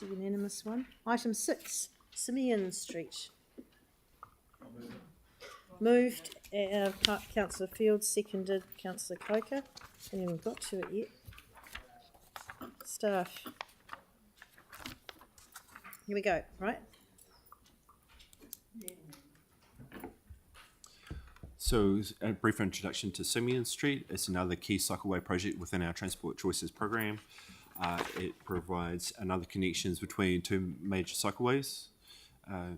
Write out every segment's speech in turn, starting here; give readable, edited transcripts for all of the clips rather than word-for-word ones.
The unanimous one. Item 6, Simeon Street. Moved, Councillor Field, seconded Councillor Coker. Haven't even got to it yet. Staff. Here we go, right? So, a brief introduction to Simeon Street. It's another key cycleway project within our Transport Choices program. It provides another connections between two major cycleways. I'll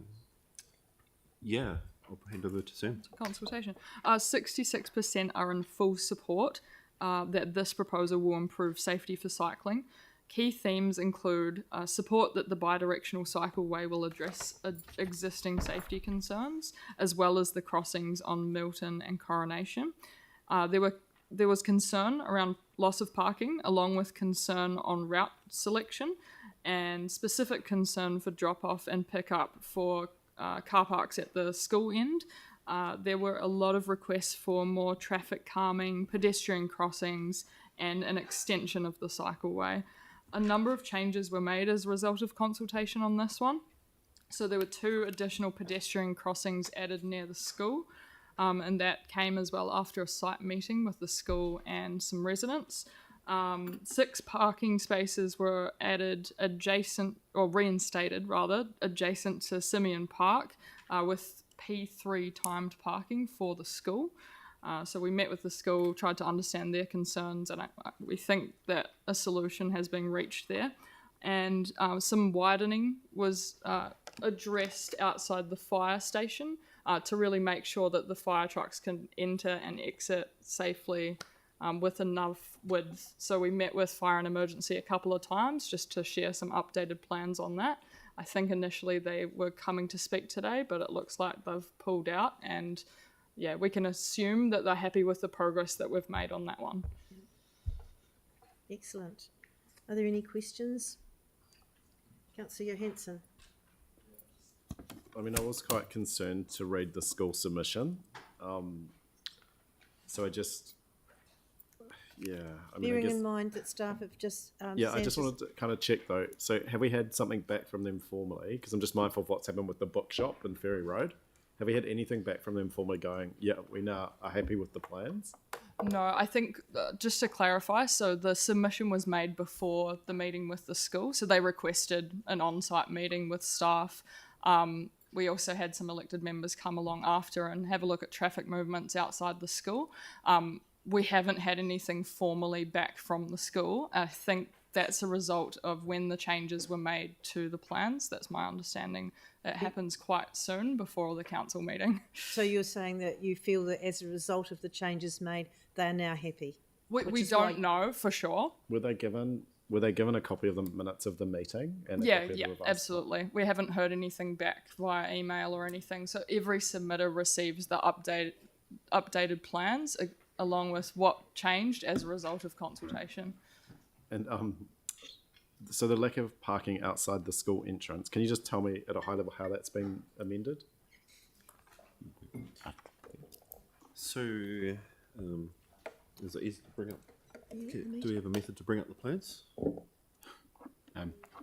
hand over to Sam. Consultation. 66% are in full support that this proposal will improve safety for cycling. Key themes include support that the bidirectional cycleway will address existing safety concerns, as well as the crossings on Milton and Coronation. There was concern around loss of parking, along with concern on route selection, and specific concern for drop-off and pick-up for car parks at the school end. There were a lot of requests for more traffic calming, pedestrian crossings, and an extension of the cycleway. A number of changes were made as a result of consultation on this one. So there were 2 additional pedestrian crossings added near the school, and that came as well after a site meeting with the school and some residents. 6 parking spaces were added reinstated adjacent to Simeon Park, with P3 timed parking for the school. So we met with the school, tried to understand their concerns, and we think that a solution has been reached there. And some widening was addressed outside the fire station to really make sure that the fire trucks can enter and exit safely with enough width. So we met with Fire and Emergency a couple of times just to share some updated plans on that. I think initially they were coming to speak today, but it looks like they've pulled out, and yeah, we can assume that they're happy with the progress that we've made on that one. Excellent. Are there any questions? Councillor Johansson. I mean, I was quite concerned to read the school submission. So I just, Bearing in mind that staff have just... I just wanted to kind of check though. So have we had something back from them formally? Because I'm just mindful of what's happened with the bookshop in Ferry Road. Have we had anything back from them formally going, yeah, we now are happy with the plans? No, I think just to clarify, so the submission was made before the meeting with the school. So they requested an on-site meeting with staff. We also had some elected members come along after and have a look at traffic movements outside the school. We haven't had anything formally back from the school. I think that's a result of when the changes were made to the plans. That's my understanding. It happens quite soon before the council meeting. So you're saying that you feel that as a result of the changes made, they are now happy? We don't know for sure. Were they given a copy of the minutes of the meeting? And Yeah, absolutely. We haven't heard anything back via email or anything. So every submitter receives the updated plans along with what changed as a result of consultation. And so the lack of parking outside the school entrance, can you just tell me at a high level how that's been amended? So, is it easy to bring up? Do we have a method to bring up the plans?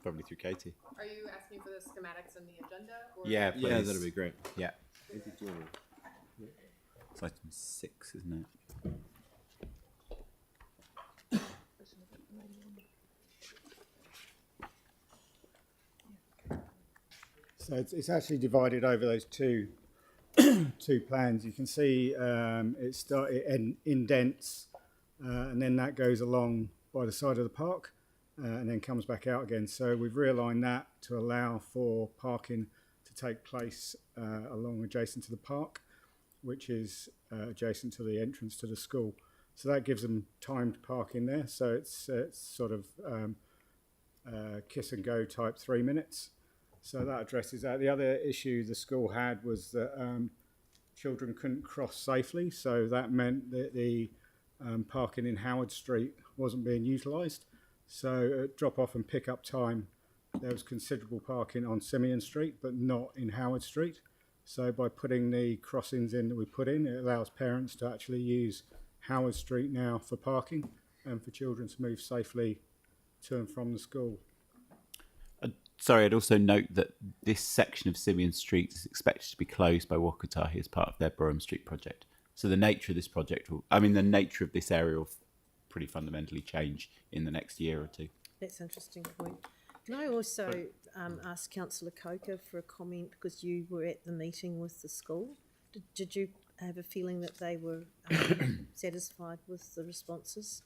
Probably through Katie. Are you asking for the schematics in the agenda? Or Yeah, please. Yeah, that'd be great. Yeah. It's item 6, isn't it? So it's actually divided over those two plans. You can see it indents, and then that goes along by the side of the park, and then comes back out again. So we've realigned that to allow for parking to take place along adjacent to the park, which is adjacent to the entrance to the school. So that gives them timed parking there. So it's sort of kiss and go type 3 minutes. So that addresses that. The other issue the school had was that children couldn't cross safely. So that meant that the parking in Howard Street wasn't being utilised. So at drop-off and pick-up time, there was considerable parking on Simeon Street, but not in Howard Street. So by putting the crossings in that we put in, it allows parents to actually use Howard Street now for parking and for children to move safely to and from the school. sorry, I'd also note that this section of Simeon Street is expected to be closed by Wakatahi as part of their Burham Street project. So the nature of this project the nature of this area will pretty fundamentally change in the next year or two. That's an interesting point. Can I also ask Councillor Coker for a comment, because you were at the meeting with the school? Did you have a feeling that they were satisfied with the responses?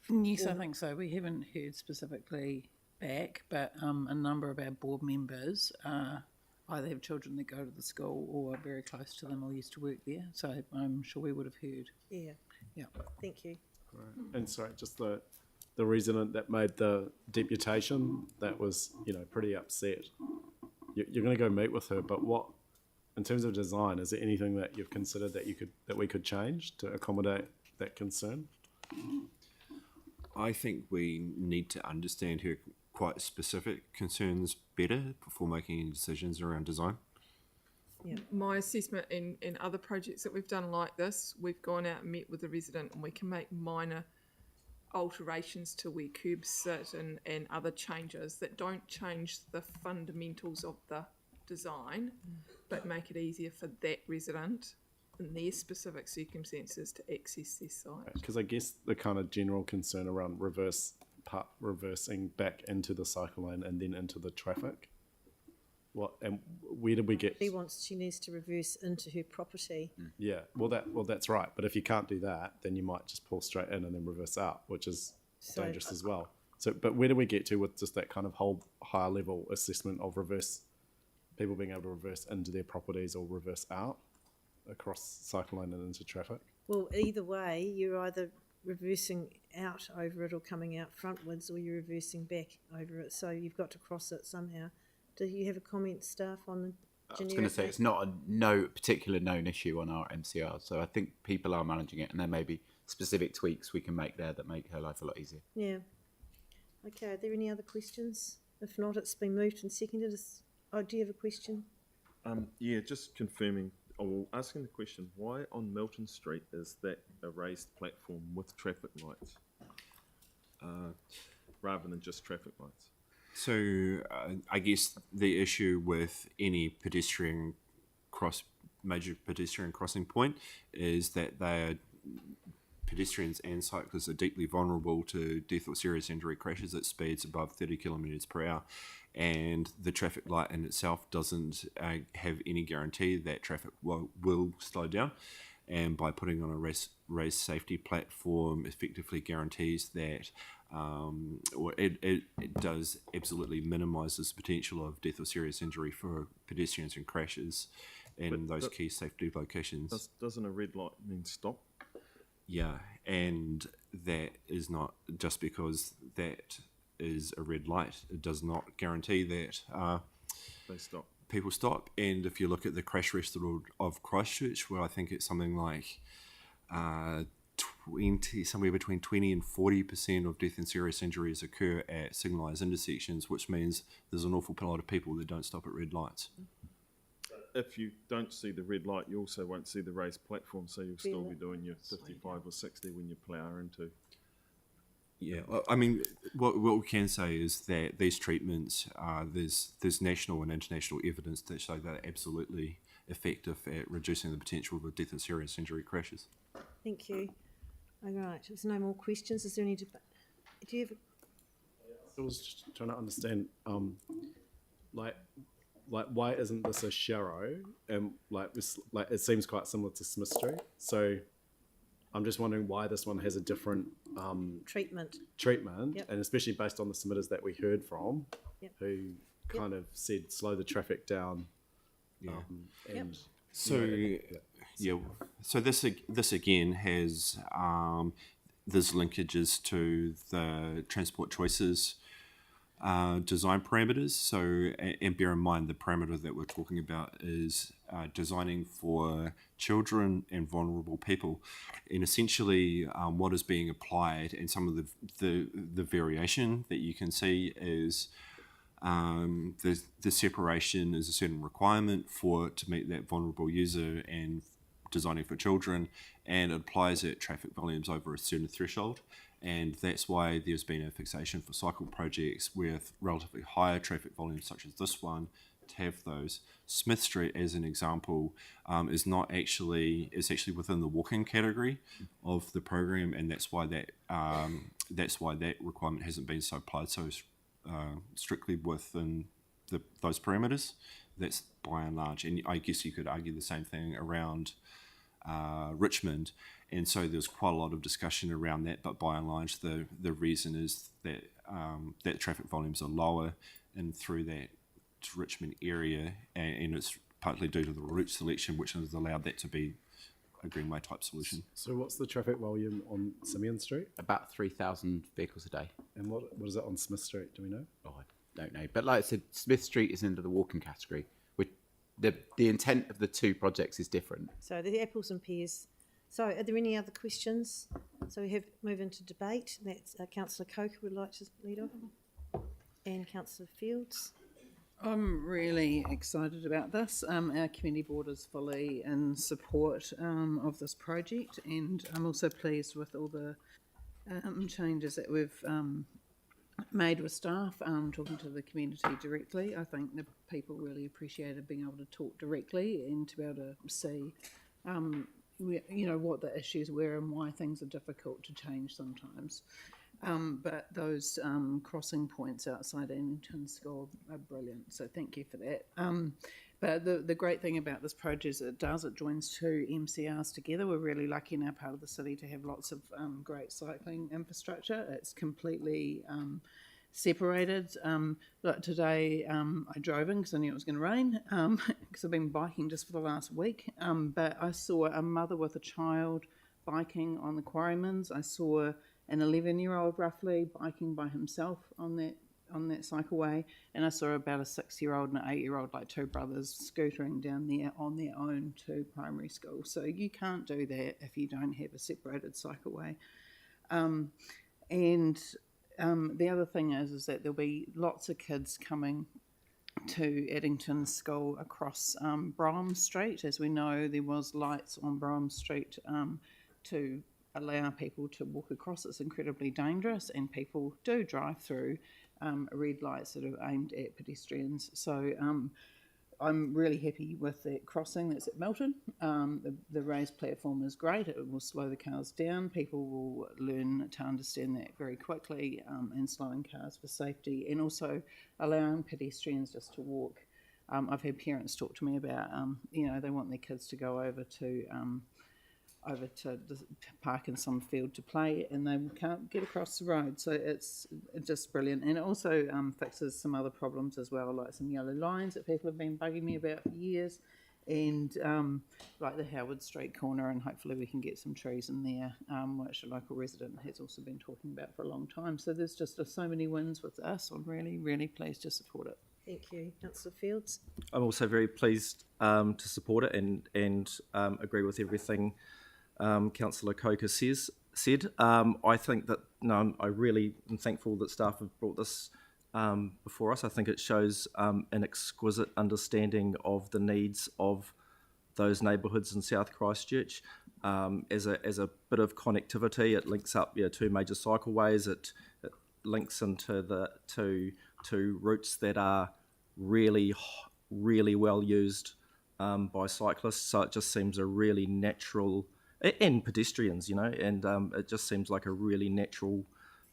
Yes, I think so. We haven't heard specifically back, but a number of our board members either have children that go to the school or are very close to them or used to work there. So I'm sure we would have heard. Yeah. Yeah. Thank you. Right. And sorry, just the resident that made the deputation, that was, pretty upset. You're going to go meet with her, but what, in terms of design, is there anything that you've considered that we could change to accommodate that concern? I think we need to understand her quite specific concerns better before making any decisions around design. Yeah. My assessment in other projects that we've done like this, we've gone out and met with the resident, and we can make minor alterations to where curbs sit and other changes that don't change the fundamentals of the design, but make it easier for that resident in their specific circumstances to access their site. Because I guess the kind of general concern around reversing back into the cycle lane and then into the traffic. Where did we get? She needs to reverse into her property. Yeah, well that's right. But if you can't do that, then you might just pull straight in and then reverse out, which is dangerous as well. So, but where do we get to with just that kind of whole higher level assessment of people being able to reverse into their properties or reverse out across cycle lane and into traffic? Well, either way, you're either reversing out over it or coming out frontwards, or you're reversing back over it. So you've got to cross it somehow. Do you have a comment, staff, on the generic? I was going to say it's not a particular known issue on our MCR, so I think people are managing it, and there may be specific tweaks we can make there that make her life a lot easier. Yeah. Okay, are there any other questions? If not, it's been moved and seconded. Do you have a question? Yeah, just confirming, or asking the question, why on Milton Street is that a raised platform with traffic lights rather than just traffic lights? So I guess the issue with any major pedestrian crossing point is that pedestrians and cyclists are deeply vulnerable to death or serious injury crashes at speeds above 30 kilometres per hour, and the traffic light in itself doesn't have any guarantee that traffic will slow down, and by putting on a raised safety platform effectively guarantees that it does absolutely minimises the potential of death or serious injury for pedestrians and crashes in those key safety locations. Doesn't a red light mean stop? Yeah, and that is not just because that is a red light. It does not guarantee that They stop. people stop. And if you look at the crash record of Christchurch, where I think it's something like somewhere between 20 and 40% of death and serious injuries occur at signalised intersections, which means there's an awful lot of people that don't stop at red lights. If you don't see the red light, you also won't see the raised platform, so you'll still be doing your 55 or 60 when you plough into. Yeah, I mean, what we can say is that these treatments, there's national and international evidence that show that they're absolutely effective at reducing the potential of death and serious injury crashes. Thank you. All right, there's no more questions. Is there any debate? Do you have I was just trying to understand, like why isn't this a Sharrow? And it seems quite similar to Smith Street. So I'm just wondering why this one has a different treatment, yep. And especially based on the submitters that we heard from, yep. who kind of said slow the traffic down. Yeah. And So this again has there's linkages to the transport choices design parameters. So, and bear in mind the parameter that we're talking about is designing for children and vulnerable people. And essentially what is being applied, and some of the variation that you can see is the separation is a certain requirement to meet that vulnerable user and designing for children, and it applies at traffic volumes over a certain threshold. and that's why there's been a fixation for cycle projects with relatively higher traffic volumes, such as this one, to have those. Smith Street, as an example, is actually within the walking category of the program, and that's why that requirement hasn't been so applied so strictly within those parameters. That's by and large, and I guess you could argue the same thing around Richmond, and so there's quite a lot of discussion around that, but by and large the reason is that that traffic volumes are lower and through that Richmond area, and it's partly due to the route selection which has allowed that to be a greenway type solution. So what's the traffic volume on Simeon Street? About 3,000 vehicles a day. And what is it on Smith Street? Do we know? Oh, I don't know. But like I said, Smith Street is into the walking category. Which the intent of the two projects is different. So the apples and pears. So are there any other questions? So we have move into debate. That's Councillor Coker would like to lead off, and Councillor Fields. I'm really excited about this. Our community board is fully in support of this project, and I'm also pleased with all the changes that we've made with staff, talking to the community directly. I think the people really appreciated being able to talk directly and to be able to see what the issues were and why things are difficult to change sometimes. But those crossing points outside Annington School are brilliant, so thank you for that. But the great thing about this project is it joins two MCRs together. We're really lucky in our part of the city to have lots of great cycling infrastructure. It's completely separated. Like today I drove in because I knew it was going to rain because I've been biking just for the last week. But I saw a mother with a child biking on the Quarryman's. I saw an 11-year-old roughly biking by himself on that cycleway, and I saw about a 6-year-old and an 8-year-old, like two brothers, scootering down there on their own to primary school. So you can't do that if you don't have a separated cycleway. The other thing is that there'll be lots of kids coming to Addington School across Brougham Street. As we know, there was lights on Brougham Street to allow people to walk across. It's incredibly dangerous, and people do drive through red lights that are aimed at pedestrians. So I'm really happy with that crossing that's at Milton. The raised platform is great. It will slow the cars down. People will learn to understand that very quickly, and slowing cars for safety, and also allowing pedestrians just to walk. I've had parents talk to me about, they want their kids to go over to park in some field to play, and they can't get across the road. So it's just brilliant, and it also fixes some other problems as well, like some yellow lines that people have been bugging me about for years, and like the Howard Street corner, and hopefully we can get some trees in there, which a local resident has also been talking about for a long time. So there's just so many wins with us. I'm really, really pleased to support it. Thank you, Councillor Fields. I'm also very pleased to support it and agree with everything Councillor Coker said. I think that I really am thankful that staff have brought this before us. I think it shows an exquisite understanding of the needs of those neighbourhoods in South Christchurch. As a bit of connectivity, it links up two major cycleways. It links into the two routes that are really well used by cyclists. So it just seems a really natural, and pedestrians, and it just seems like a really natural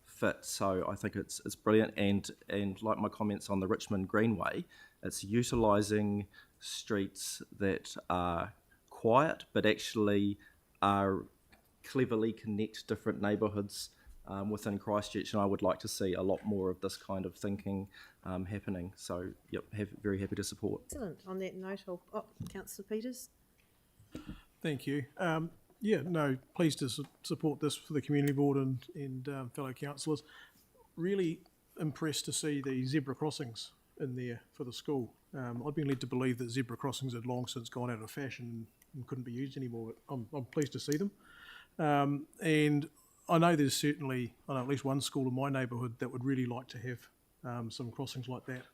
fit. So I think it's brilliant, and like my comments on the Richmond Greenway, it's utilising streets that are quiet but actually are cleverly connect different neighbourhoods within Christchurch, and I would like to see a lot more of this kind of thinking happening. So very happy to support. Excellent. On that note, Councillor Peters. Thank you. Pleased to support this for the community board and fellow councillors. Really impressed to see the zebra crossings in there for the school. I've been led to believe that zebra crossings had long since gone out of fashion and couldn't be used anymore, but I'm pleased to see them. And I know there's certainly at least one school in my neighbourhood that would really like to have some crossings like that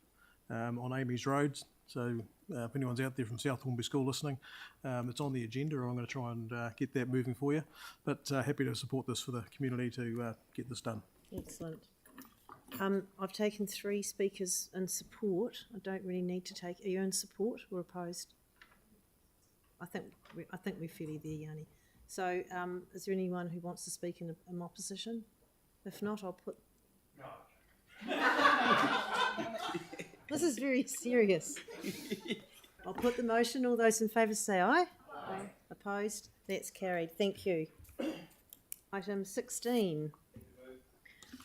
on Amy's Road. So if anyone's out there from South Hornby School listening, it's on the agenda. I'm going to try and get that moving for you. But happy to support this for the community to get this done. Excellent. I've taken 3 speakers in support. I don't really need to take. Are you in support or opposed? I think we're fairly there, Yanni. So, is there anyone who wants to speak in opposition? If not, I'll put. This is very serious. I'll put the motion. All those in favour say aye. Aye. Opposed? That's carried. Thank you. Item 16.